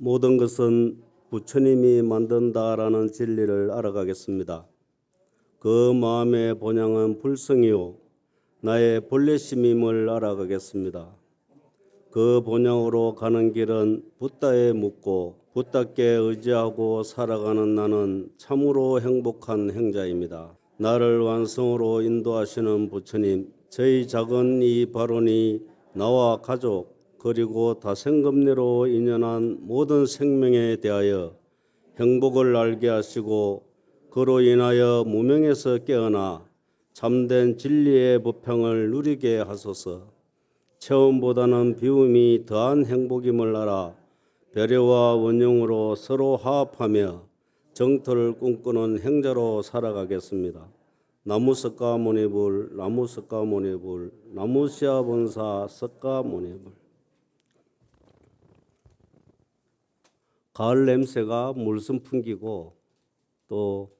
모든 것은 부처님이 만든다라는 진리를 알아가겠습니다. 그 마음의 본향은 불성이요 나의 본래심임을 알아가겠습니다. 그 본향으로 가는 길은 붓다에 묻고 붓다께 의지하고 살아가는 나는 참으로 행복한 행자입니다. 나를 완성으로 인도하시는 부처님, 저희 작은 이 발언이 나와 가족 그리고 다생금리로 인연한 모든 생명에 대하여 행복을 알게 하시고 그로 인하여 무명에서 깨어나 참된 진리의 부평을 누리게 하소서. 체험보다는 비움이 더한 행복임을 알아 배려와 원용으로 서로 화합하며 정토를 꿈꾸는 행자로 살아가겠습니다. 나무석가모니불, 나무석가모니불, 나무시아본사 석가모니불. 가을 냄새가 물씬 풍기고 또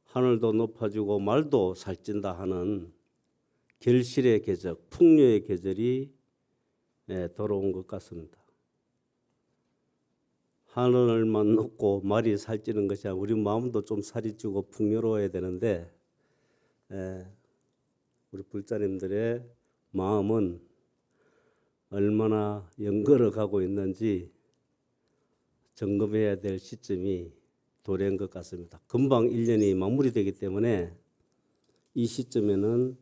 하늘도 높아지고 말도 살찐다 하는 결실의 계절, 풍류의 계절이 돌아온 것 같습니다. 하늘만 높고 말이 살찌는 것이 아니라 우리 마음도 좀 살이 찌고 풍요로워야 되는데 우리 불자님들의 마음은 얼마나 연걸어 가고 있는지 점검해야 될 시점이 도래한 것 같습니다. 금방 1년이 마무리되기 때문에 이 시점에는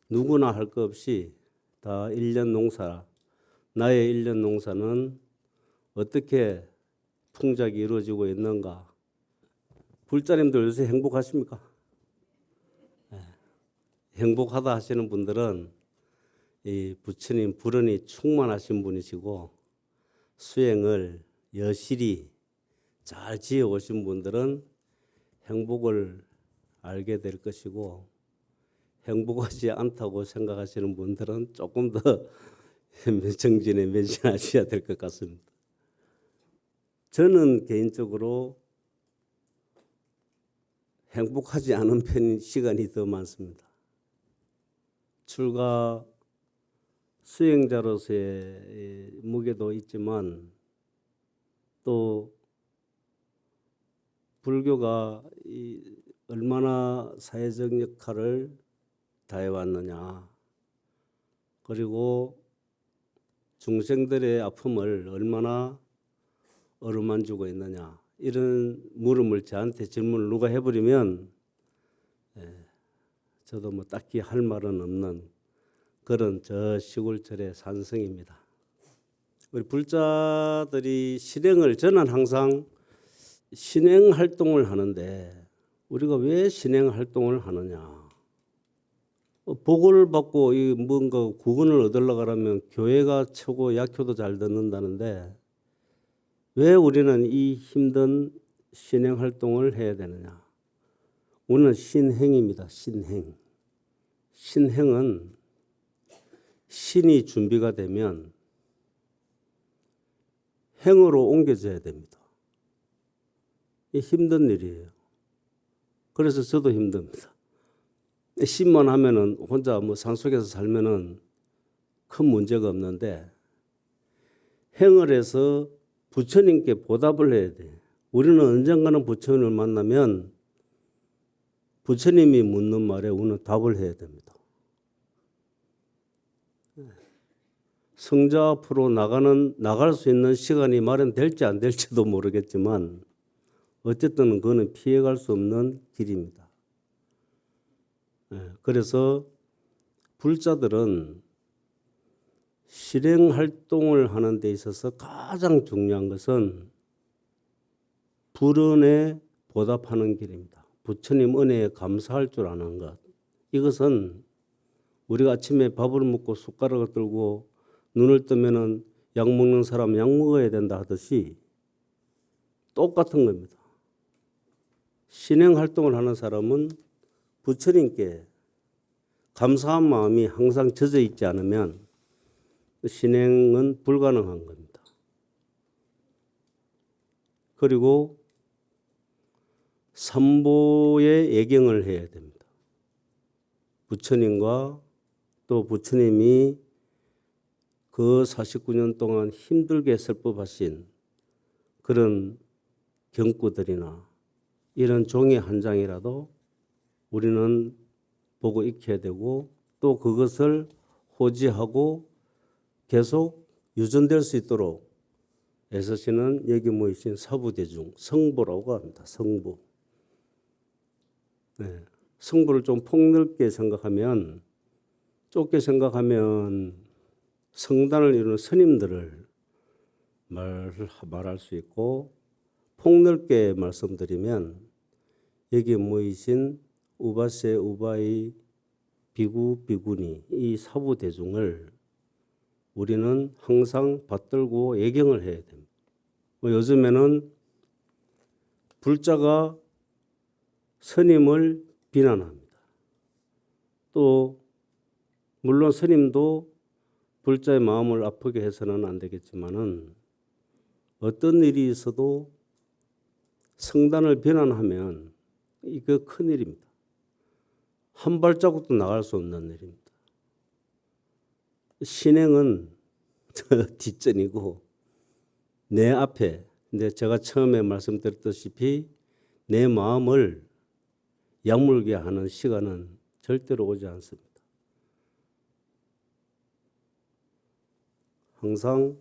누구나 할 것 없이 다 1년 농사, 나의 1년 농사는 어떻게 풍작이 이루어지고 있는가. 불자님들 요새 행복하십니까? 행복하다 하시는 분들은 이 부처님 불언이 충만하신 분이시고 수행을 여실히 잘 지어 오신 분들은 행복을 알게 될 것이고 행복하지 않다고 생각하시는 분들은 조금 더 정진에 매진하셔야 될 것 같습니다. 저는 개인적으로 행복하지 않은 편 시간이 더 많습니다. 출가 수행자로서의 무게도 있지만 또 불교가 얼마나 사회적 역할을 다해왔느냐, 그리고 중생들의 아픔을 얼마나 어루만지고 있느냐, 이런 물음을 저한테 질문을 누가 해버리면 저도 뭐 딱히 할 말은 없는 그런 저 시골철의 산성입니다. 우리 불자들이 저는 항상 신행 활동을 하는데 우리가 왜 신행 활동을 하느냐? 복을 받고 뭔가 구원을 얻으려고 하면 교회가 최고, 약효도 잘 듣는다는데 왜 우리는 이 힘든 신행 활동을 해야 되느냐? 우리는 신행입니다. 신행. 신행은 신이 준비가 되면 행으로 옮겨져야 됩니다. 이 힘든 일이에요. 그래서 저도 힘듭니다. 신만 하면은 혼자 뭐 산속에서 살면은 큰 문제가 없는데 행을 해서 부처님께 보답을 해야 돼. 우리는 언젠가는 부처님을 만나면 부처님이 묻는 말에 우리는 답을 해야 됩니다. 성자 앞으로 나갈 수 있는 시간이 마련될지 안 될지도 모르겠지만 어쨌든 그거는 피해갈 수 없는 길입니다. 그래서 불자들은 실행 활동을 하는 데 있어서 가장 중요한 것은 불언에 보답하는 길입니다. 부처님 은혜에 감사할 줄 아는 것. 이것은 우리가 아침에 밥을 먹고 숟가락을 들고 눈을 뜨면은 약 먹는 사람 약 먹어야 된다 하듯이 똑같은 겁니다. 신행 활동을 하는 사람은 부처님께 감사한 마음이 항상 젖어 있지 않으면 신행은 불가능한 겁니다. 그리고 삼보의 예경을 해야 됩니다. 부처님과 또 부처님이 그 49년 동안 힘들게 설법하신 그런 경구들이나 이런 종이 한 장이라도 우리는 보고 익혀야 되고 또 그것을 호지하고 계속 유전될 수 있도록 애쓰시는 여기 모이신 사부대중, 성부라고 합니다. 성부. 네. 성부를 좀 폭넓게 생각하면, 좁게 생각하면 성단을 이루는 스님들을 말할 수 있고, 폭넓게 말씀드리면 여기 모이신 우바세, 우바이, 비구, 비구니 이 사부대중을 우리는 항상 받들고 예경을 해야 됩니다. 요즘에는 불자가 스님을 비난합니다. 또 물론 스님도 불자의 마음을 아프게 해서는 안 되겠지만은 어떤 일이 있어도 성단을 비난하면 이거 큰일입니다. 한 발자국도 나갈 수 없는 일입니다. 신행은 뒷전이고 내 앞에, 근데 제가 처음에 말씀드렸다시피 내 마음을 약물게 하는 시간은 절대로 오지 않습니다. 항상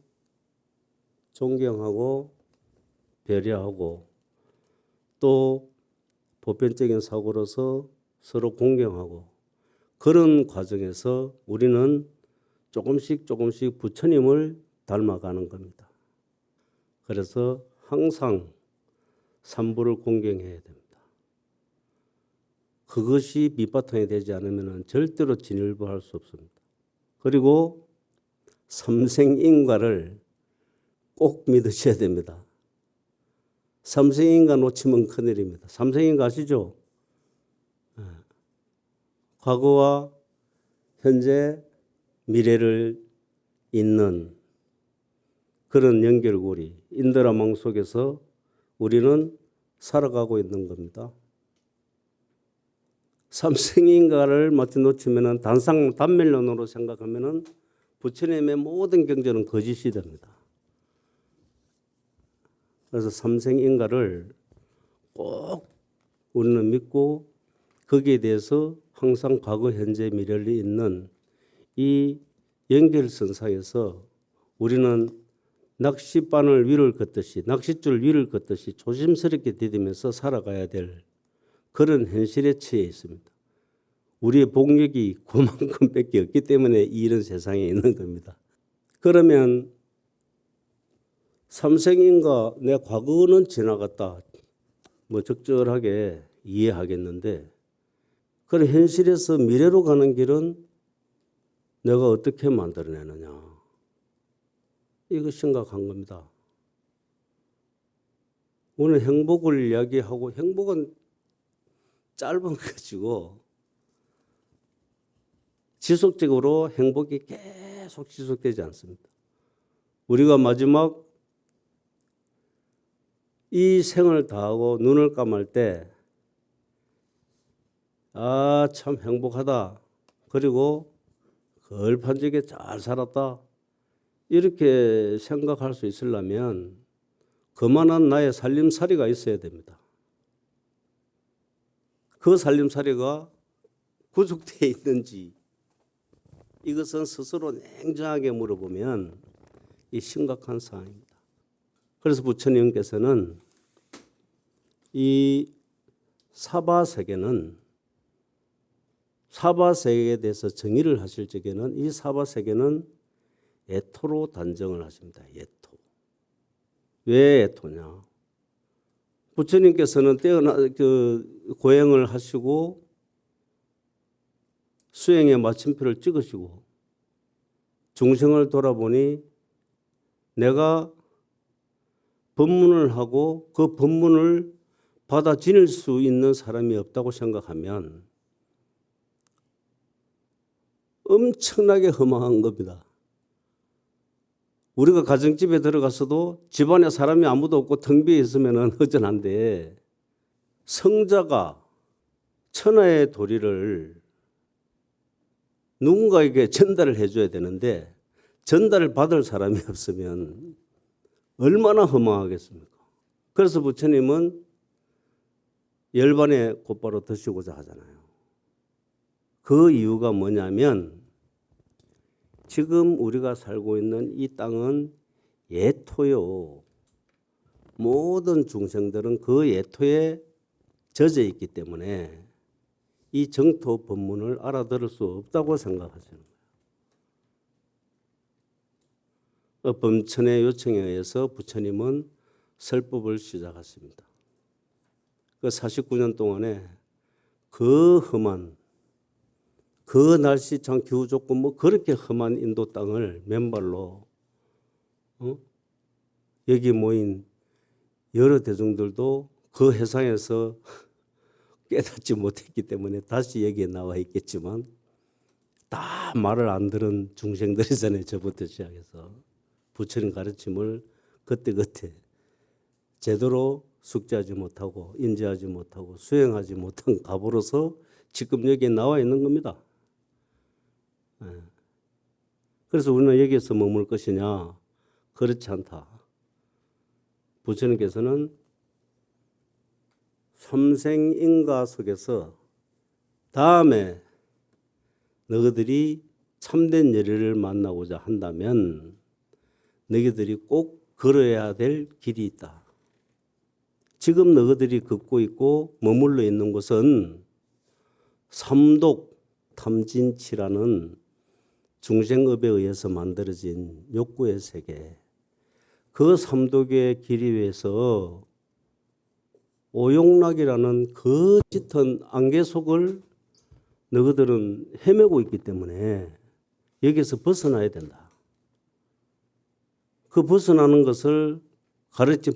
존경하고 배려하고 또 보편적인 사고로서 서로 공경하고 그런 과정에서 우리는 조금씩 부처님을 닮아가는 겁니다. 그래서 항상 삼부를 공경해야 됩니다. 그것이 밑바탕이 되지 않으면 절대로 진일보할 수 없습니다. 그리고 삼생인과를 꼭 믿으셔야 됩니다. 삼생인과 놓치면 큰일입니다. 삼생인과 아시죠? 과거와 현재, 미래를 잇는 그런 연결고리, 인드라망 속에서 우리는 살아가고 있는 겁니다. 삼생인과를 마치 놓치면 단멜론으로 생각하면 부처님의 모든 경전은 거짓이 됩니다. 그래서 삼생인과를 꼭 우리는 믿고 거기에 대해서 항상 과거, 현재, 미래를 잇는 이 연결선상에서 우리는 낚싯바늘 위를 걷듯이, 낚싯줄 위를 걷듯이 조심스럽게 디디면서 살아가야 될 그런 현실에 처해 있습니다. 우리의 복력이 그만큼밖에 없기 때문에 이런 세상에 있는 겁니다. 그러면 삼생인과 내 과거는 지나갔다, 적절하게 이해하겠는데, 그런 현실에서 미래로 가는 길은 내가 어떻게 만들어내느냐. 이거 심각한 겁니다. 오늘 행복을 이야기하고 행복은 짧은 가지고 지속적으로 행복이 계속 지속되지 않습니다. 우리가 마지막 이 생을 다하고 눈을 감을 때 참 행복하다. 그리고 걸판지게 잘 살았다. 이렇게 생각할 수 있으려면 그만한 나의 살림살이가 있어야 됩니다. 그 살림살이가 구축되어 있는지 이것은 스스로 냉정하게 물어보면 이 심각한 상황입니다. 그래서 부처님께서는 이 사바세계에 대해서 정의를 하실 적에는 이 사바세계는 애토로 단정을 하십니다. 애토. 왜 애토냐? 부처님께서는 고행을 하시고 수행의 마침표를 찍으시고 중생을 돌아보니 내가 법문을 하고 그 법문을 받아 지닐 수 있는 사람이 없다고 생각하면 엄청나게 허망한 겁니다. 우리가 가정집에 들어가서도 집안에 사람이 아무도 없고 텅 비어 있으면 허전한데 성자가 천하의 도리를 누군가에게 전달을 해줘야 되는데 전달을 받을 사람이 없으면 얼마나 허망하겠습니까? 그래서 부처님은 열반에 곧바로 드시고자 하잖아요. 그 이유가 뭐냐면 지금 우리가 살고 있는 이 땅은 예토요. 모든 중생들은 그 예토에 젖어 있기 때문에 이 정토 법문을 알아들을 수 없다고 생각하시는 거예요. 범천의 요청에 의해서 부처님은 설법을 시작했습니다. 그 49년 동안에 그 험한 그 날씨 참 기후 좋고 뭐 그렇게 험한 인도 땅을 맨발로 여기 모인 여러 대중들도 그 해상에서 깨닫지 못했기 때문에 다시 여기에 나와 있겠지만 다 말을 안 들은 중생들이잖아요. 저부터 시작해서 부처님 가르침을 그때그때 제대로 숙지하지 못하고 인지하지 못하고 수행하지 못한 갑으로서 지금 여기에 나와 있는 겁니다. 그래서 우리는 여기에서 머물 것이냐? 그렇지 않다. 부처님께서는 삼생인가 속에서 다음에 너희들이 참된 열의를 만나고자 한다면 너희들이 꼭 걸어야 될 길이 있다. 지금 너희들이 걷고 있고 머물러 있는 곳은 삼독 탐진치라는 중생업에 의해서 만들어진 욕구의 세계, 그 삼독의 길 위에서 오용락이라는 그 짙은 안개 속을 너희들은 헤매고 있기 때문에 여기서 벗어나야 된다. 그 벗어나는 것을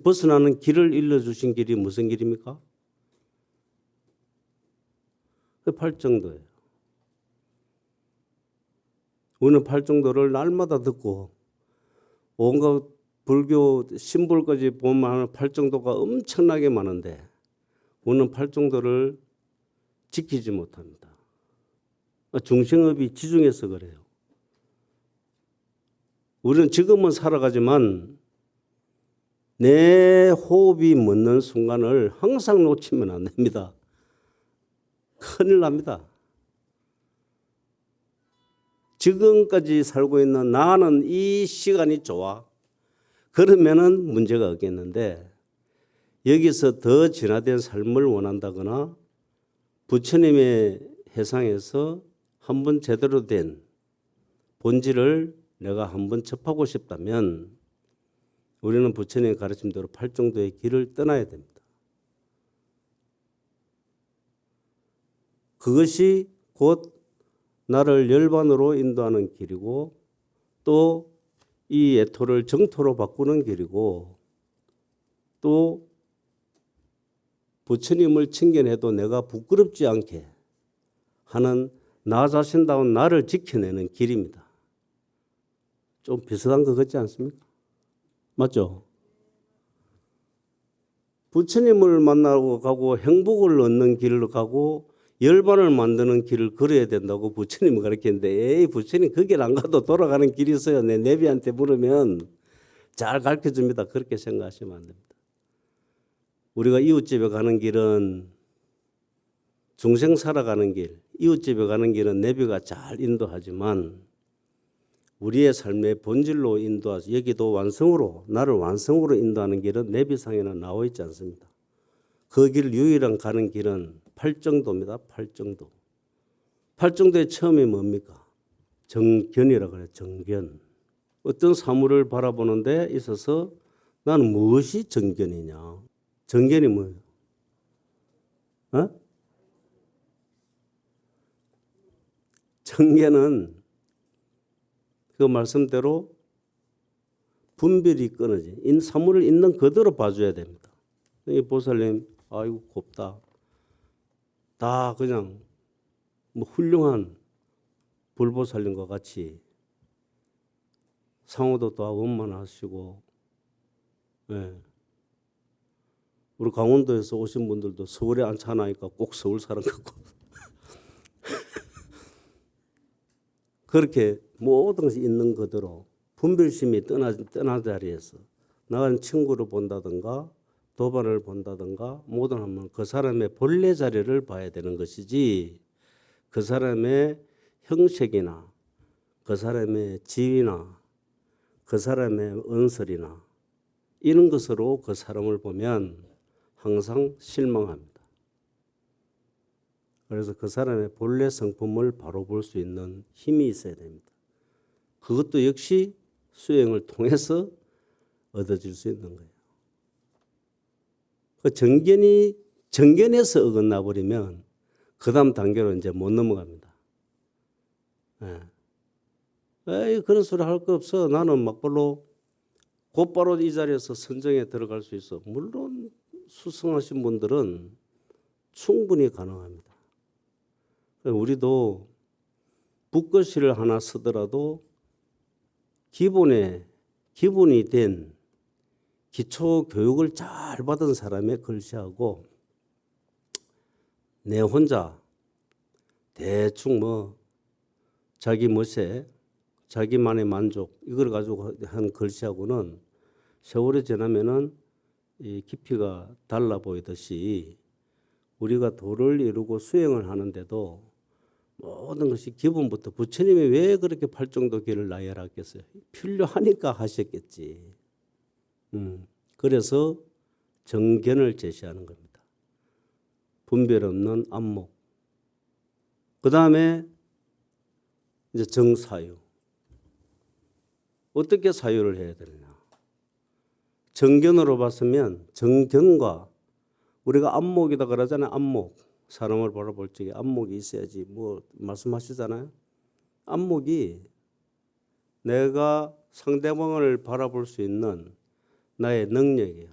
벗어나는 길을 일러주신 길이 무슨 길입니까? 그 팔정도예요. 우리는 팔정도를 날마다 듣고 온갖 불교 심볼까지 보면 팔정도가 엄청나게 많은데 우리는 팔정도를 지키지 못합니다. 중생업이 지중해서 그래요. 우리는 지금은 살아가지만 내 호흡이 멎는 순간을 항상 놓치면 안 됩니다. 큰일 납니다. 지금까지 살고 있는 나는 이 시간이 좋아. 그러면은 문제가 없겠는데 여기서 더 진화된 삶을 원한다거나 부처님의 해상에서 한번 제대로 된 본질을 내가 한번 접하고 싶다면 우리는 부처님의 가르침대로 팔정도의 길을 떠나야 됩니다. 그것이 곧 나를 열반으로 인도하는 길이고 또 이 예토를 정토로 바꾸는 길이고 또 부처님을 칭견해도 내가 부끄럽지 않게 하는 나 자신다운 나를 지켜내는 길입니다. 좀 비슷한 것 같지 않습니까? 맞죠? 부처님을 만나고 가고 행복을 얻는 길로 가고 열반을 만드는 길을 걸어야 된다고 부처님이 가르쳤는데 에이 부처님 그 길 안 가도 돌아가는 길이 있어요. 내 내비한테 물으면 잘 가르쳐줍니다. 그렇게 생각하시면 안 됩니다. 우리가 이웃집에 가는 길은 중생 살아가는 길, 이웃집에 가는 길은 내비가 잘 인도하지만 우리의 삶의 본질로 인도하서 여기도 완성으로 나를 완성으로 인도하는 길은 내비상에는 나와 있지 않습니다. 그 길 유일한 가는 길은 팔정도입니다. 팔정도. 팔정도의 처음이 뭡니까? 정견이라고 해요. 정견. 어떤 사물을 바라보는 데 있어서 나는 무엇이 정견이냐? 정견이 뭐예요? 정견은 그 말씀대로 분별이 끊어지. 사물을 있는 그대로 봐줘야 됩니다. 이 보살님, 아이고 곱다. 다 그냥 뭐 훌륭한 불보살님과 같이 상호도 다 원만하시고, 예. 우리 강원도에서 오신 분들도 서울에 앉혀놓으니까 꼭 서울 사람 같고 그렇게 모든 것이 있는 그대로 분별심이 떠난 자리에서 나는 친구를 본다든가 도발을 본다든가 뭐든 하면 그 사람의 본래 자리를 봐야 되는 것이지 그 사람의 형식이나 그 사람의 지위나 그 사람의 언설이나 이런 것으로 그 사람을 보면 항상 실망합니다. 그래서 그 사람의 본래 성품을 바로 볼 수 있는 힘이 있어야 됩니다. 그것도 역시 수행을 통해서 얻어질 수 있는 거예요. 그 정견에서 어긋나 버리면 그 다음 단계로 이제 못 넘어갑니다. 예. 에이, 그런 소리 할 거 없어. 나는 막발로 곧바로 이 자리에서 선정에 들어갈 수 있어. 물론 수승하신 분들은 충분히 가능합니다. 우리도 붓글씨를 하나 쓰더라도 기본이 된 기초 교육을 잘 받은 사람의 글씨하고 내 혼자 대충 뭐 자기 멋에 자기만의 만족 이걸 가지고 한 글씨하고는 세월이 지나면은 이 깊이가 달라 보이듯이 우리가 도를 이루고 수행을 하는데도 모든 것이 기본부터 부처님이 왜 그렇게 팔정도 길을 나열했겠어요? 필요하니까 하셨겠지. 그래서 정견을 제시하는 겁니다. 분별 없는 안목. 그 다음에 이제 정사유. 어떻게 사유를 해야 되느냐? 정견으로 봤으면 정견과 우리가 안목이다 그러잖아요. 안목. 사람을 바라볼 적에 안목이 있어야지 뭐 말씀하시잖아요. 안목이 내가 상대방을 바라볼 수 있는 나의 능력이야.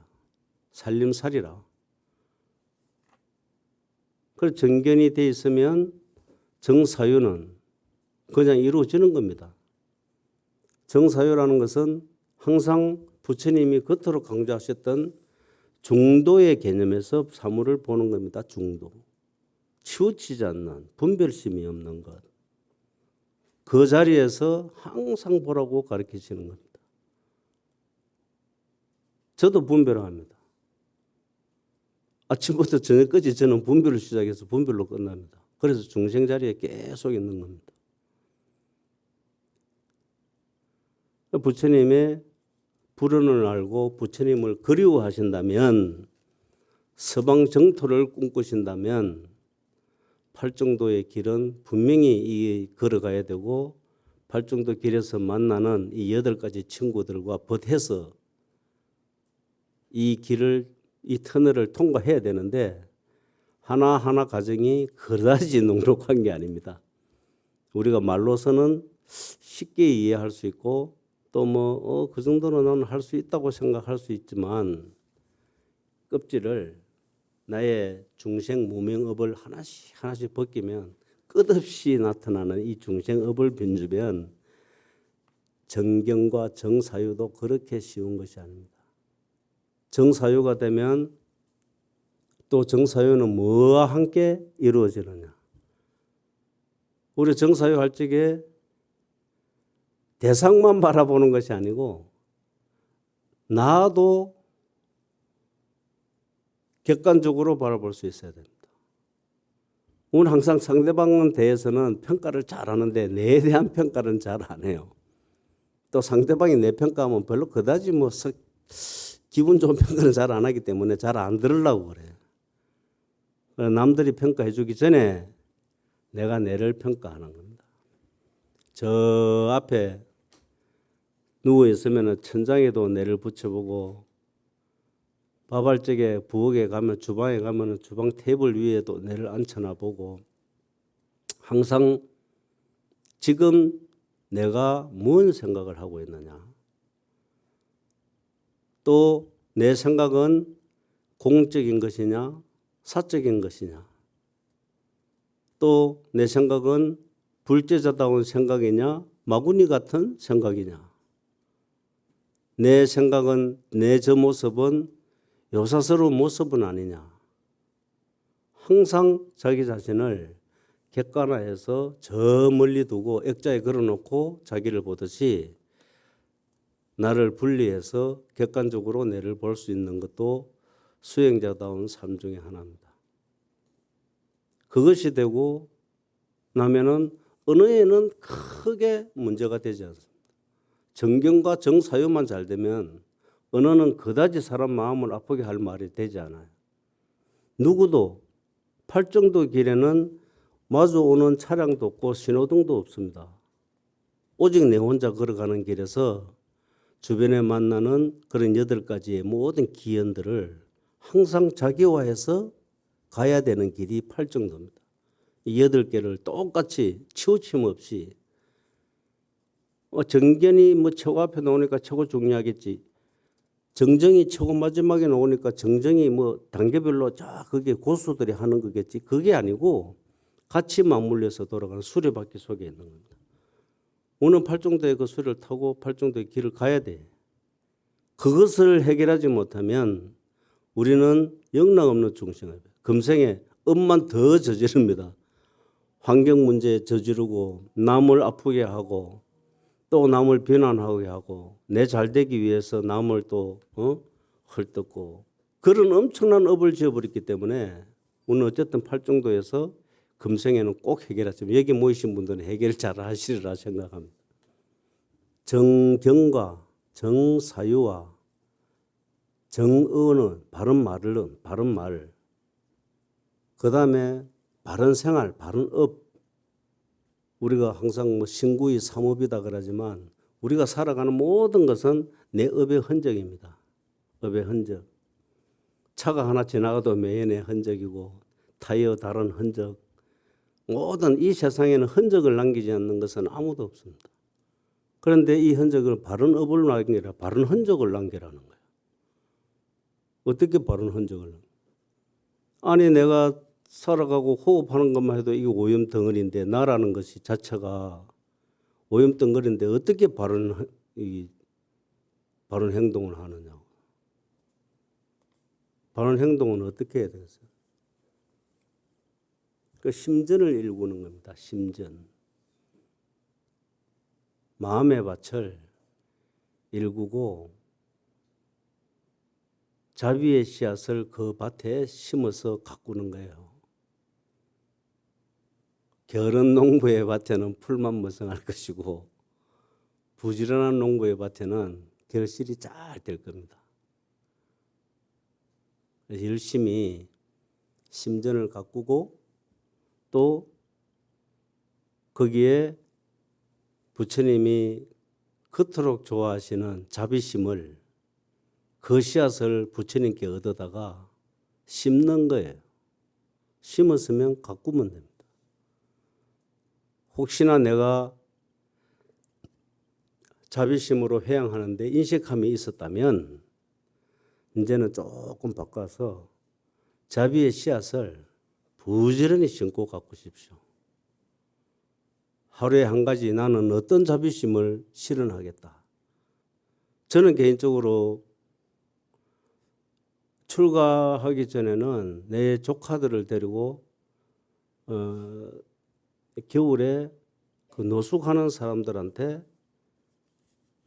살림살이라. 그래서 정견이 돼 있으면 정사유는 그냥 이루어지는 겁니다. 정사유라는 것은 항상 부처님이 겉으로 강조하셨던 중도의 개념에서 사물을 보는 겁니다. 중도. 치우치지 않는 분별심이 없는 것. 그 자리에서 항상 보라고 가르치시는 겁니다. 저도 분별을 합니다. 아침부터 저녁까지 저는 분별을 시작해서 분별로 끝납니다. 그래서 중생 자리에 계속 있는 겁니다. 부처님의 불언을 알고 부처님을 그리워하신다면 서방 정토를 꿈꾸신다면 팔정도의 길은 분명히 걸어가야 되고 팔정도 길에서 만나는 이 8가지 친구들과 벗해서 이 길을 이 터널을 통과해야 되는데 하나하나 과정이 그다지 녹록한 게 아닙니다. 우리가 말로서는 쉽게 이해할 수 있고 또 뭐 그 정도는 나는 할 수 있다고 생각할 수 있지만 껍질을 나의 중생 무명업을 하나씩 벗기면 끝없이 나타나는 이 중생업을 변주면 정견과 정사유도 그렇게 쉬운 것이 아닙니다. 정사유가 되면 또 정사유는 뭐와 함께 이루어지느냐. 우리 정사유 할 적에 대상만 바라보는 것이 아니고 나도 객관적으로 바라볼 수 있어야 됩니다. 우리는 항상 상대방에 대해서는 평가를 잘 하는데 내에 대한 평가는 잘 안 해요. 또 상대방이 내 평가하면 별로 그다지 뭐 기분 좋은 평가는 잘 안 하기 때문에 잘 안 들으려고 그래요. 남들이 평가해 주기 전에 내가 내를 평가하는 겁니다. 저 앞에 누워 있으면 천장에도 내를 붙여보고 밥할 적에 부엌에 가면 주방에 가면 주방 테이블 위에도 내를 앉혀놔 보고 항상 지금 내가 무슨 생각을 하고 있느냐. 또 내 생각은 공적인 것이냐 사적인 것이냐. 또 내 생각은 불제자다운 생각이냐 마구니 같은 생각이냐. 내 생각은 내 저 모습은 요사스러운 모습은 아니냐. 항상 자기 자신을 객관화해서 저 멀리 두고 액자에 걸어놓고 자기를 보듯이 나를 분리해서 객관적으로 내를 볼 수 있는 것도 수행자다운 삶 중에 하나입니다. 그것이 되고 나면은 언어에는 크게 문제가 되지 않습니다. 정경과 정사유만 잘 되면 언어는 그다지 사람 마음을 아프게 할 말이 되지 않아요. 누구도 팔정도 길에는 마주오는 차량도 없고 신호등도 없습니다. 오직 내 혼자 걸어가는 길에서 주변에 만나는 그런 8가지의 모든 기연들을 항상 자기화해서 가야 되는 길이 팔정도입니다. 이 8개를 똑같이 치우침 없이 정견이 최고 앞에 나오니까 최고 중요하겠지. 정정이 최고 마지막에 나오니까 정정이 단계별로 그게 고수들이 하는 거겠지. 그게 아니고 같이 맞물려서 돌아가는 수레바퀴 속에 있는 겁니다. 오늘 팔정도의 그 수레를 타고 팔정도의 길을 가야 돼. 그것을 해결하지 못하면 우리는 영락없는 중생을 금생에 업만 더 저지릅니다. 환경 문제에 저지르고 남을 아프게 하고 또 남을 비난하게 하고 내 잘되기 위해서 남을 또 헐뜯고 그런 엄청난 업을 지어버렸기 때문에 오늘 어쨌든 팔정도에서 금생에는 꼭 해결하시면 여기 모이신 분들은 해결 잘 하시리라 생각합니다. 정경과 정사유와 정언은 바른 말, 그 다음에 바른 생활, 바른 업. 우리가 항상 신구의 삼업이다 그러지만 우리가 살아가는 모든 것은 내 업의 흔적입니다. 업의 흔적. 차가 하나 지나가도 매연의 흔적이고 타이어 다른 흔적. 모든 이 세상에는 흔적을 남기지 않는 것은 아무도 없습니다. 그런데 이 흔적을 바른 업을 남기라, 바른 흔적을 남기라는 거예요. 어떻게 바른 흔적을 남겨? 아니 내가 살아가고 호흡하는 것만 해도 이게 오염 덩어리인데 나라는 것이 자체가 오염 덩어리인데 어떻게 바른 행동을 하느냐고. 바른 행동은 어떻게 해야 되겠어요? 그 심전을 일구는 겁니다. 심전. 마음의 밭을 일구고 자비의 씨앗을 그 밭에 심어서 가꾸는 거예요. 게으른 농부의 밭에는 풀만 무성할 것이고 부지런한 농부의 밭에는 결실이 잘 될 겁니다. 열심히 심전을 가꾸고 또 거기에 부처님이 그토록 좋아하시는 자비심을 그 씨앗을 부처님께 얻어다가 심는 거예요. 심었으면 가꾸면 됩니다. 혹시나 내가 자비심으로 회양하는데 인색함이 있었다면 이제는 조금 바꿔서 자비의 씨앗을 부지런히 심고 가꾸십시오. 하루에 한 가지 나는 어떤 자비심을 실현하겠다. 저는 개인적으로 출가하기 전에는 내 조카들을 데리고 겨울에 그 노숙하는 사람들한테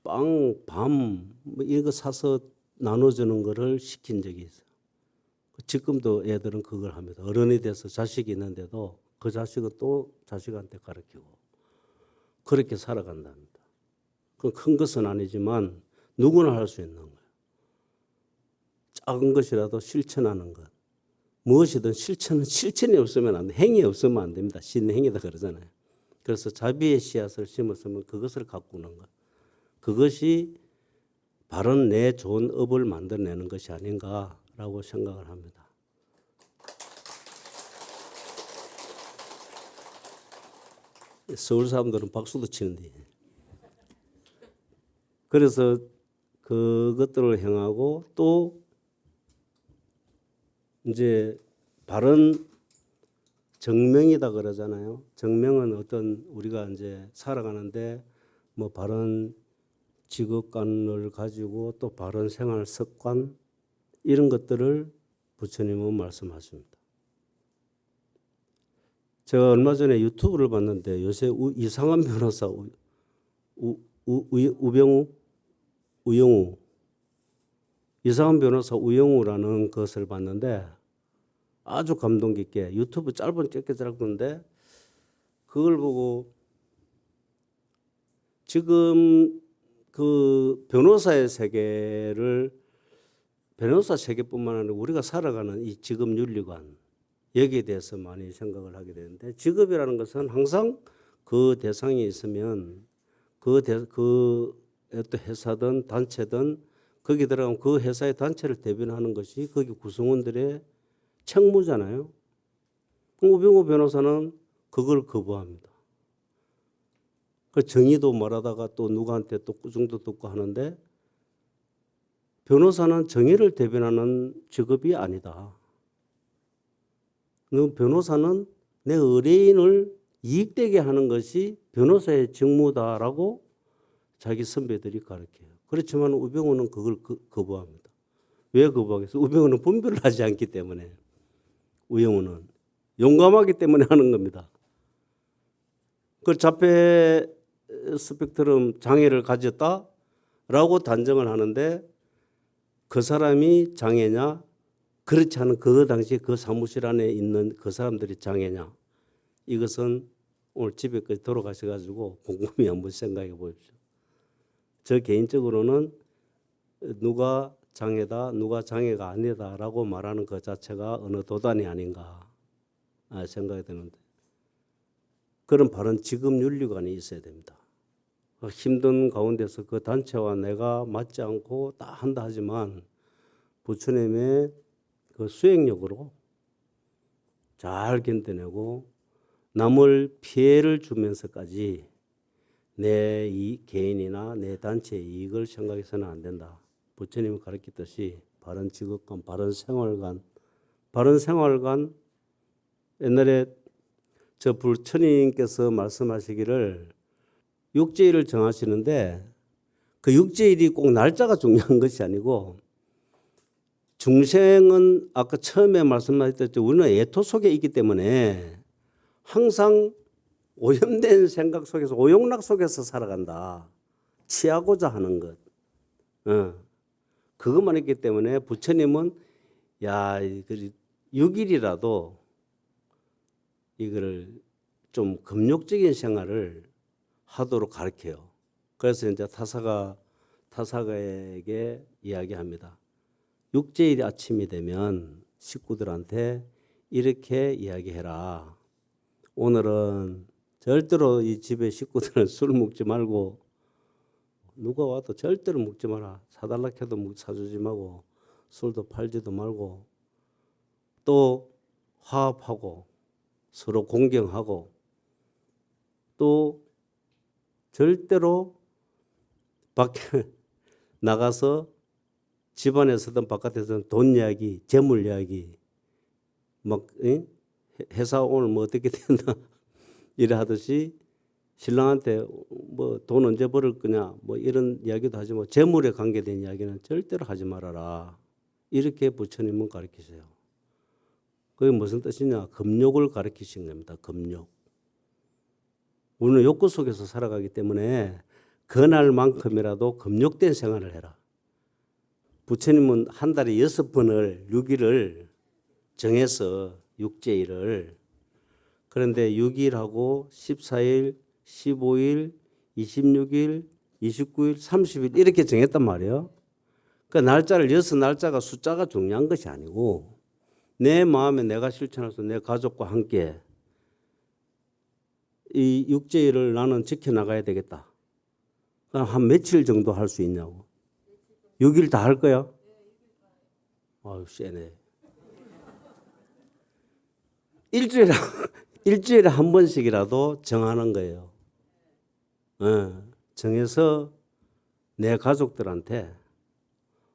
빵, 밤 이런 거 사서 나눠주는 거를 시킨 적이 있어요. 지금도 애들은 그걸 합니다. 어른이 돼서 자식이 있는데도 그 자식은 또 자식한테 가르치고 그렇게 살아간답니다. 그 큰 것은 아니지만 누구나 할 수 있는 거예요. 작은 것이라도 실천하는 것. 무엇이든 실천이 없으면 안 돼. 행위 없으면 안 됩니다. 신행이다 그러잖아요. 그래서 자비의 씨앗을 심었으면 그것을 가꾸는 것. 그것이 바른 내 좋은 업을 만들어내는 것이 아닌가라고 생각을 합니다. 서울 사람들은 박수도 치는데. 그래서 그것들을 행하고 또 이제 바른 정명이다 그러잖아요. 정명은 어떤 우리가 이제 살아가는데 바른 직업관을 가지고 또 바른 생활 습관 이런 것들을 부처님은 말씀하십니다. 제가 얼마 전에 유튜브를 봤는데 요새 이상한 변호사 우영우 이상한 변호사 우영우라는 것을 봤는데 아주 감동 깊게 유튜브 짧은 짧게 짧은데 그걸 보고 지금 그 변호사의 세계를 변호사 세계뿐만 아니라 우리가 살아가는 이 직업 윤리관 여기에 대해서 많이 생각을 하게 되는데 직업이라는 것은 항상 그 대상이 있으면 그 어떤 회사든 단체든 거기 들어가면 그 회사의 단체를 대변하는 것이 거기 구성원들의 책무잖아요. 우병우 변호사는 그걸 거부합니다. 그 정의도 말하다가 또 누구한테 또 꾸중도 듣고 하는데 변호사는 정의를 대변하는 직업이 아니다. 변호사는 내 의뢰인을 이익되게 하는 것이 변호사의 직무다라고 자기 선배들이 가르쳐요. 그렇지만 우병우는 그걸 거부합니다. 왜 거부하겠어요? 우병우는 분별을 하지 않기 때문에. 우영우는 용감하기 때문에 하는 겁니다. 그 자폐 스펙트럼 장애를 가졌다라고 단정을 하는데 그 사람이 장애냐? 그렇지 않은 그 당시 그 사무실 안에 있는 그 사람들이 장애냐? 이것은 오늘 집에까지 돌아가셔가지고 곰곰이 한번 생각해 보십시오. 저 개인적으로는 누가 장애다, 누가 장애가 아니다라고 말하는 것 자체가 어느 도단이 아닌가 생각이 드는데 그런 바른 직업윤리관이 있어야 됩니다. 힘든 가운데서 그 단체와 내가 맞지 않고 다 한다 하지만 부처님의 그 수행력으로 잘 견뎌내고 남을 피해를 주면서까지 내 이 개인이나 내 단체의 이익을 생각해서는 안 된다. 부처님이 가르쳤듯이 바른 직업관, 바른 생활관 옛날에 저 부처님께서 말씀하시기를 육제일을 정하시는데 그 육제일이 꼭 날짜가 중요한 것이 아니고 중생은 아까 처음에 말씀하셨듯이 우리는 애토 속에 있기 때문에 항상 오염된 생각 속에서 오용락 속에서 살아간다. 취하고자 하는 것. 그것만 있기 때문에 부처님은 6일이라도 이거를 좀 금욕적인 생활을 하도록 가르쳐요. 그래서 이제 타사가에게 이야기합니다. 육제일 아침이 되면 식구들한테 이렇게 이야기해라. 오늘은 절대로 이 집에 식구들은 술 먹지 말고 누가 와도 절대로 먹지 마라. 사달라 해도 사주지 말고 술도 팔지도 말고 또 화합하고 서로 공경하고 또 절대로 밖에 나가서 집안에서든 바깥에서든 돈 이야기, 재물 이야기 막 회사 오늘 뭐 어떻게 된다 이래 하듯이 신랑한테 뭐 돈 언제 벌을 거냐 뭐 이런 이야기도 하지 뭐 재물에 관계된 이야기는 절대로 하지 말아라. 이렇게 부처님은 가르치세요. 그게 무슨 뜻이냐? 금욕을 가르치신 겁니다. 금욕. 우리는 욕구 속에서 살아가기 때문에 그날만큼이라도 금욕된 생활을 해라. 부처님은 한 달에 6번을 6일을 정해서 육제일을 그런데 6일하고 14일, 15일, 26일, 29일, 30일 이렇게 정했단 말이에요. 그 날짜를 6날짜가 숫자가 중요한 것이 아니고 내 마음에 내가 실천해서 내 가족과 함께 이 육제일을 나는 지켜나가야 되겠다. 한 며칠 정도 할 수 있냐고. 6일 다 할 거야? 아유, 세네. 일주일에 한 번씩이라도 정하는 거예요. 정해서 내 가족들한테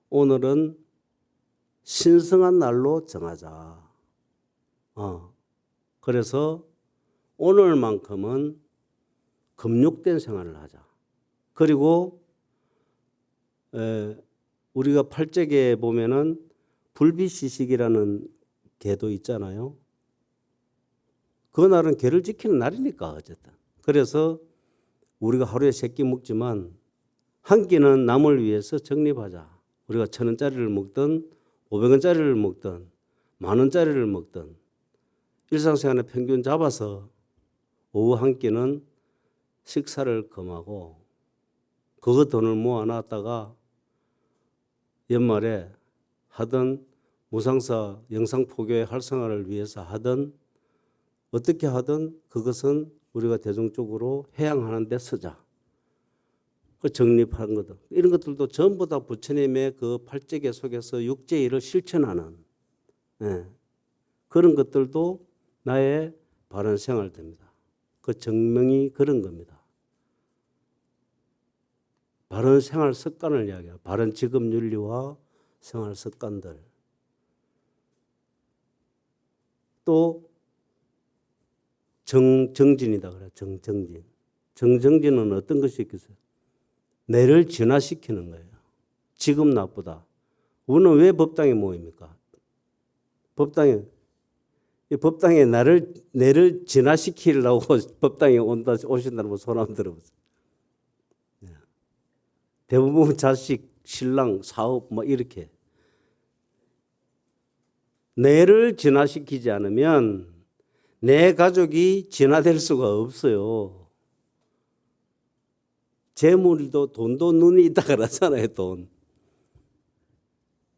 오늘은 신성한 날로 정하자. 그래서 오늘만큼은 금욕된 생활을 하자. 그리고 우리가 팔재기에 보면은 불비시식이라는 계도 있잖아요. 그날은 계를 지키는 날이니까 어쨌든. 그래서 우리가 하루에 3끼 먹지만 한 끼는 남을 위해서 적립하자. 우리가 1,000원짜리를 먹든 500원짜리를 먹든 10,000원짜리를 먹든 일상생활의 평균 잡아서 오후 한 끼는 식사를 금하고 그거 돈을 모아놨다가 연말에 하던 무상사 영상포교의 활성화를 위해서 하던 어떻게 하든 그것은 우리가 대중적으로 해양하는 데 쓰자. 그 정립한 거든. 이런 것들도 전부 다 부처님의 그 팔재계 속에서 육제일을 실천하는 그런 것들도 나의 바른 생활입니다. 그 정명이 그런 겁니다. 바른 생활 습관을 이야기해요. 바른 직업 윤리와 생활 습관들. 또 정진이다 그래. 정진. 정정진은 어떤 것이 있겠어요? 뇌를 진화시키는 거예요. 지금 나쁘다. 우리는 왜 법당에 모입니까? 법당에 뇌를 진화시키려고 법당에 오신다는 거 손 한번 들어보세요. 대부분 자식, 신랑, 사업 뭐 이렇게 뇌를 진화시키지 않으면 내 가족이 진화될 수가 없어요. 재물도 돈도 눈이 있다 그러잖아요. 돈.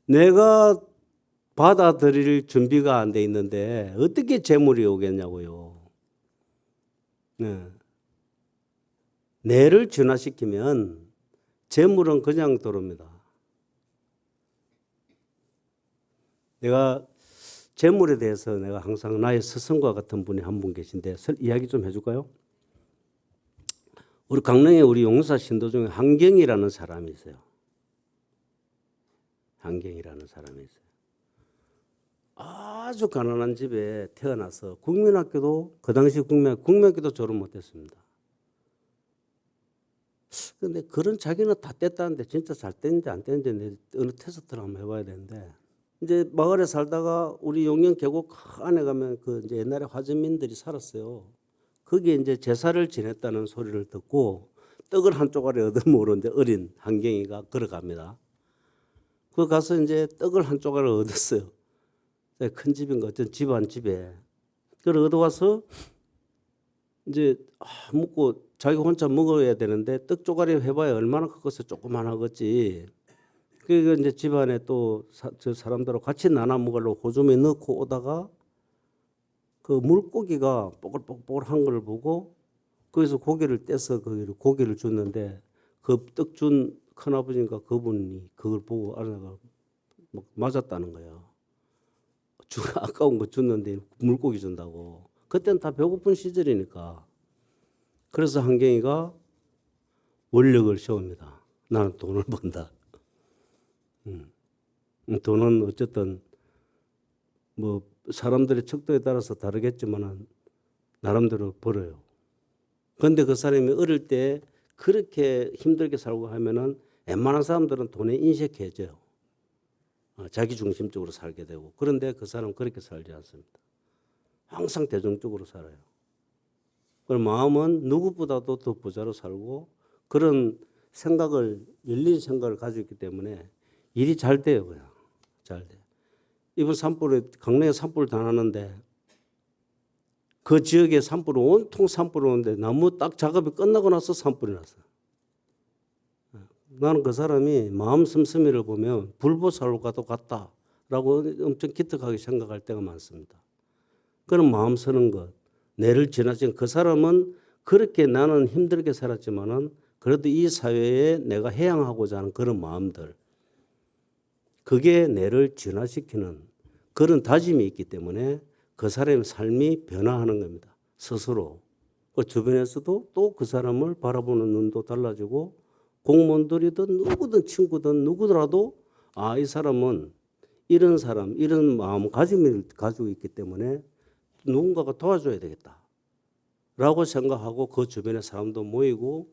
내가 받아들일 준비가 안 돼 있는데 어떻게 재물이 오겠냐고요. 네. 뇌를 진화시키면 재물은 그냥 들어옵니다. 내가 재물에 대해서 내가 항상 나의 스승과 같은 분이 한 분 계신데 이야기 좀 해줄까요? 우리 강릉에 우리 용사 신도 중에 한경이라는 사람이 있어요. 한경이라는 사람이 있어요. 아주 가난한 집에 태어나서 국민학교도 그 당시 국민학교도 졸업 못했습니다. 그런데 그런 자기는 다 뗐다는데 진짜 잘 뗐는지 안 뗐는지 어느 테스트를 한번 해봐야 되는데 이제 마을에 살다가 우리 용영 계곡 안에 가면 그 이제 옛날에 화전민들이 살았어요. 거기에 이제 제사를 지냈다는 소리를 듣고 떡을 한 쪼가리 얻어먹으러 이제 어린 한경이가 걸어갑니다. 그 가서 이제 떡을 한 쪼가리 얻었어요. 큰 집인가 어떤 집안 집에. 그걸 얻어와서 이제 먹고 자기 혼자 먹어야 되는데 떡 쪼가리 해봐야 얼마나 크겠어요. 조그만하겠지. 그러니까 이제 집안에 또 저 사람들하고 같이 나눠 먹으려고 호주머니에 넣고 오다가 그 물고기가 뽀글뽀글한 걸 보고 거기서 고기를 떼서 거기를 고기를 줬는데 그 떡 준 큰아버지인가 그분이 그걸 보고 알아가 맞았다는 거예요. 아까운 거 줬는데 물고기 준다고. 그때는 다 배고픈 시절이니까. 그래서 한경이가 원력을 세웁니다. 나는 돈을 번다. 돈은 어쨌든 뭐 사람들의 척도에 따라서 다르겠지만은 나름대로 벌어요. 그런데 그 사람이 어릴 때 그렇게 힘들게 살고 하면은 웬만한 사람들은 돈에 인색해져요. 자기 중심적으로 살게 되고. 그런데 그 사람은 그렇게 살지 않습니다. 항상 대중적으로 살아요. 그럼 마음은 누구보다도 더 부자로 살고 그런 생각을 열린 생각을 가지고 있기 때문에 일이 잘 돼요. 그냥 잘 돼. 이번 산불에 강릉에 산불 다 났는데 그 지역에 산불이 온통 산불이 오는데 나무 딱 작업이 끝나고 나서 산불이 났어요. 나는 그 사람이 마음 씀씀이를 보면 불보살로가도 같다라고 엄청 기특하게 생각할 때가 많습니다. 그런 마음 쓰는 것, 뇌를 지나친 그 사람은 그렇게 나는 힘들게 살았지만은 그래도 이 사회에 내가 해양하고자 하는 그런 마음들, 그게 뇌를 진화시키는 그런 다짐이 있기 때문에 그 사람의 삶이 변화하는 겁니다. 스스로. 그 주변에서도 또 그 사람을 바라보는 눈도 달라지고 공무원들이든 누구든 친구든 누구더라도 아, 이 사람은 이런 사람, 이런 마음가짐을 가지고 있기 때문에 누군가가 도와줘야 되겠다. 라고 생각하고 그 주변에 사람도 모이고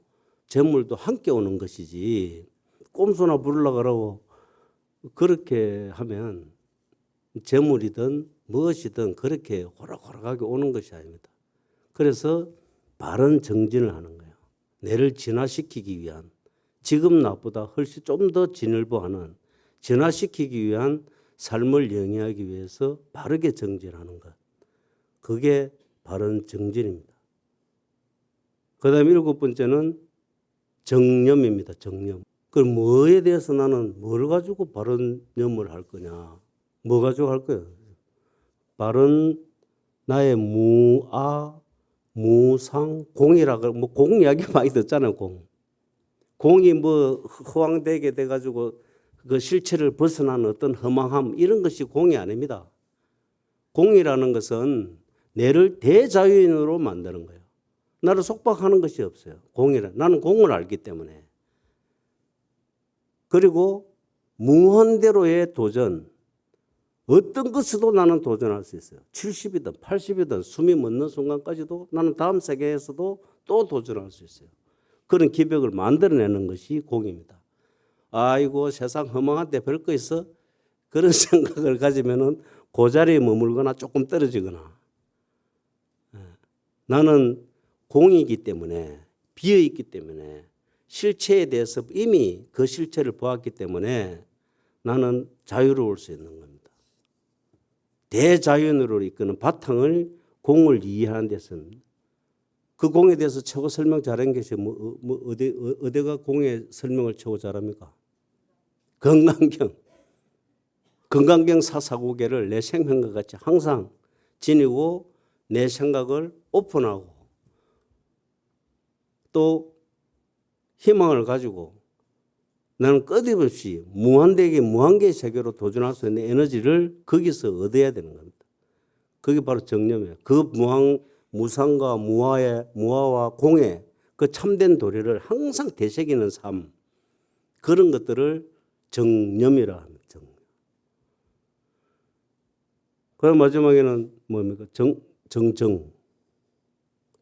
재물도 함께 오는 것이지 꼼수나 부르려고 그러고 그렇게 하면 재물이든 무엇이든 그렇게 호락호락하게 오는 것이 아닙니다. 그래서 바른 정진을 하는 거예요. 뇌를 진화시키기 위한 지금 나보다 훨씬 좀 더 진일보하는 진화시키기 위한 삶을 영위하기 위해서 바르게 정진하는 것. 그게 바른 정진입니다. 그 다음에 7번째는 정념입니다. 정념. 그럼 뭐에 대해서 나는 뭘 가지고 바른 염을 할 거냐. 뭐 가지고 할 거예요. 바른 나의 무아, 무상, 공이라고, 뭐 공 이야기 많이 듣잖아요. 공이 뭐 허황되게 돼가지고 그 실체를 벗어난 어떤 허망함 이런 것이 공이 아닙니다. 공이라는 것은 내를 대자유인으로 만드는 거예요. 나를 속박하는 것이 없어요. 나는 공을 알기 때문에. 그리고 무한대로의 도전. 어떤 것에도 나는 도전할 수 있어요. 70이든 80이든 숨이 멎는 순간까지도 나는 다음 세계에서도 또 도전할 수 있어요. 그런 기벽을 만들어내는 것이 공입니다. 아이고 세상 허망한데 별거 있어? 그런 생각을 가지면은 그 자리에 머물거나 조금 떨어지거나. 나는 공이기 때문에 비어있기 때문에 실체에 대해서 이미 그 실체를 보았기 때문에 나는 자유로울 수 있는 겁니다. 대자연으로 이끄는 바탕을 공을 이해하는 데서는 그 공에 대해서 최고 설명 잘한 것이 어디가 공의 설명을 최고 잘합니까? 건강경 사사고개를 내 생명과 같이 항상 지니고 내 생각을 오픈하고 또 희망을 가지고 나는 끊임없이 무한계의 세계로 도전할 수 있는 에너지를 거기서 얻어야 되는 겁니다. 그게 바로 정념이에요. 그 무상과 무아와 공의 그 참된 도리를 항상 되새기는 삶, 그런 것들을 정념이라 합니다. 정념. 그리고 마지막에는 뭡니까?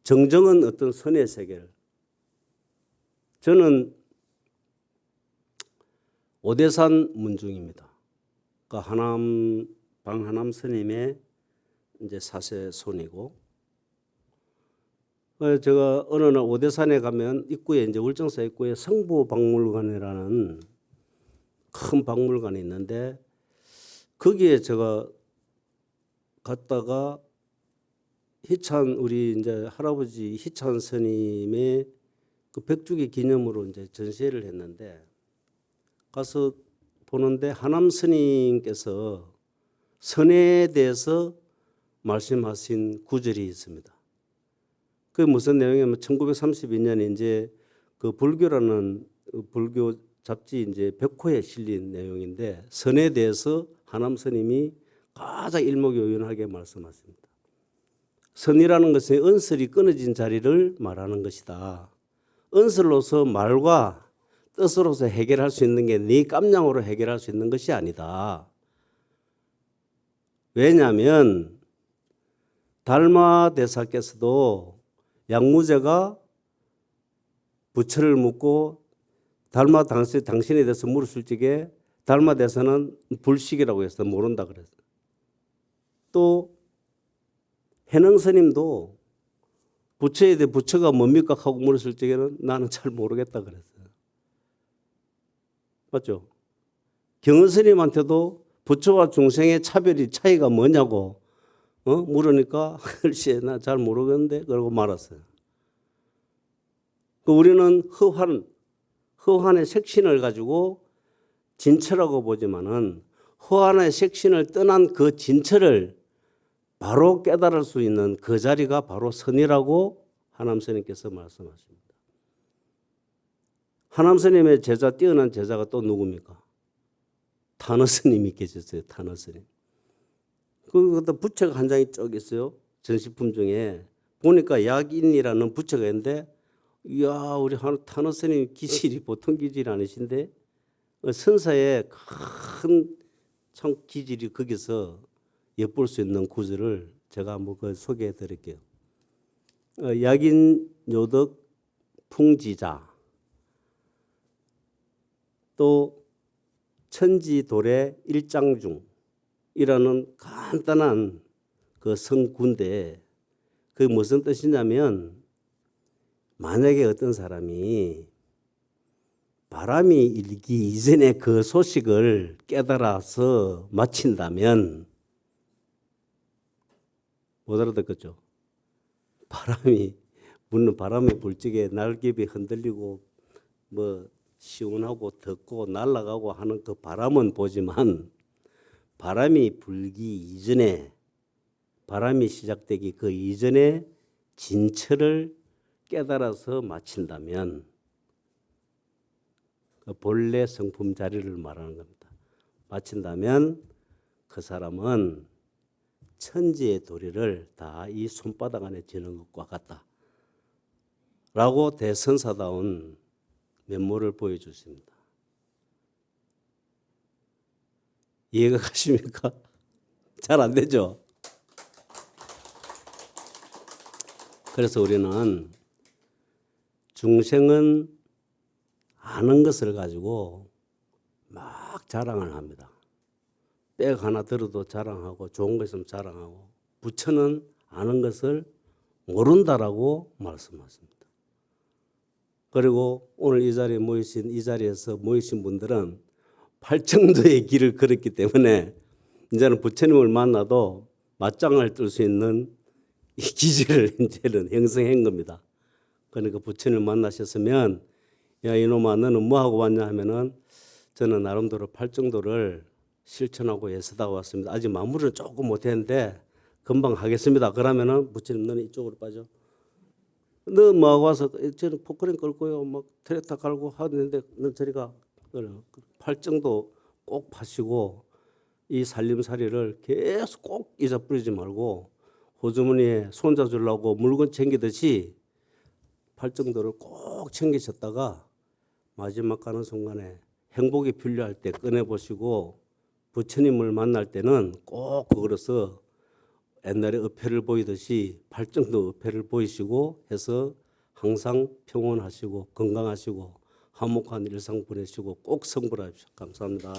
정정은 어떤 선의 세계를. 저는 오대산 문중입니다. 그러니까 방하남 스님의 이제 사세손이고, 제가 어느 날 오대산에 가면 입구에 이제 울정사 입구에 성부박물관이라는 큰 박물관이 있는데 거기에 제가 갔다가 우리 이제 할아버지 희찬 스님의 그 100주기 기념으로 이제 전시회를 했는데 가서 보는데 하남 스님께서 선에 대해서 말씀하신 구절이 있습니다. 그게 무슨 내용이냐면 1932년에 이제 그 불교라는 불교 잡지 이제 100호에 실린 내용인데 선에 대해서 하남 스님이 가장 일목요연하게 말씀하십니다. 선이라는 것은 언설이 끊어진 자리를 말하는 것이다. 언설로서 말과 뜻으로서 해결할 수 있는 게 네 깜냥으로 해결할 수 있는 것이 아니다. 왜냐하면 달마 대사께서도 양무제가 부처를 묻고 달마 당신에 대해서 물었을 적에 달마 대사는 불식이라고 해서 모른다 그랬어요. 또 해능 스님도 부처에 대해 부처가 뭡니까 하고 물었을 적에는 나는 잘 모르겠다 그랬어요. 맞죠? 경은 스님한테도 부처와 중생의 차이가 뭐냐고 물으니까 글쎄 나 잘 모르겠는데 그러고 말았어요. 우리는 허환의 색신을 가지고 진처라고 보지만은 허환의 색신을 떠난 그 진처를 바로 깨달을 수 있는 그 자리가 바로 선이라고 하남 스님께서 말씀하십니다. 하남 스님의 뛰어난 제자가 또 누굽니까? 탄어 스님이 계셨어요. 탄어 스님. 그것도 부처가 한 장이 쭉 있어요. 전시품 중에 보니까 약인이라는 부처가 있는데, 이야 우리 탄어 스님 기질이 보통 기질이 아니신데 선사의 큰 참 기질이 거기서 엿볼 수 있는 구절을 제가 한번 소개해 드릴게요. 약인 요덕 풍지자, 또 천지도래 일장중이라는 간단한 그 성구인데 그게 무슨 뜻이냐면 만약에 어떤 사람이 바람이 일기 이전에 그 소식을 깨달아서 마친다면 못 알아듣겠죠. 물론 바람이 불 적에 날개비 흔들리고 뭐 시원하고 덥고 날아가고 하는 그 바람은 보지만 바람이 불기 이전에 바람이 시작되기 그 이전에 진철을 깨달아서 마친다면 그 본래 성품 자리를 말하는 겁니다. 마친다면 그 사람은 천지의 도리를 다 이 손바닥 안에 쥐는 것과 같다. 라고 대선사다운 면모를 보여주십니다. 이해가 가십니까? 잘 안 되죠? 그래서 우리는 중생은 아는 것을 가지고 막 자랑을 합니다. 백 하나 들어도 자랑하고 좋은 거 있으면 자랑하고 부처는 아는 것을 모른다라고 말씀하십니다. 그리고 오늘 이 자리에서 모이신 분들은 팔정도의 길을 걸었기 때문에 이제는 부처님을 만나도 맞짱을 뜰 수 있는 이 기질을 이제는 형성한 겁니다. 그러니까 부처님을 만나셨으면 야 이놈아 너는 뭐 하고 왔냐 하면은 저는 나름대로 팔정도를 실천하고 애쓰다 왔습니다. 아직 마무리는 조금 못했는데 금방 하겠습니다. 그러면은 부처님 너는 이쪽으로 빠져. 너 뭐하고 와서 저는 포크레인 끌고요. 막 트랙터 갈고 하는데 너 저리 가. 팔정도 꼭 파시고 이 살림살이를 계속 꼭 잊어버리지 말고 호주머니에 손자 주려고 물건 챙기듯이 팔정도를 꼭 챙기셨다가 마지막 가는 순간에 행복이 필요할 때 꺼내보시고 부처님을 만날 때는 꼭 그걸로서 옛날에 어패를 보이듯이 팔정도 어패를 보이시고 해서 항상 평온하시고 건강하시고 화목한 일상 보내시고 꼭 성불하십시오. 감사합니다.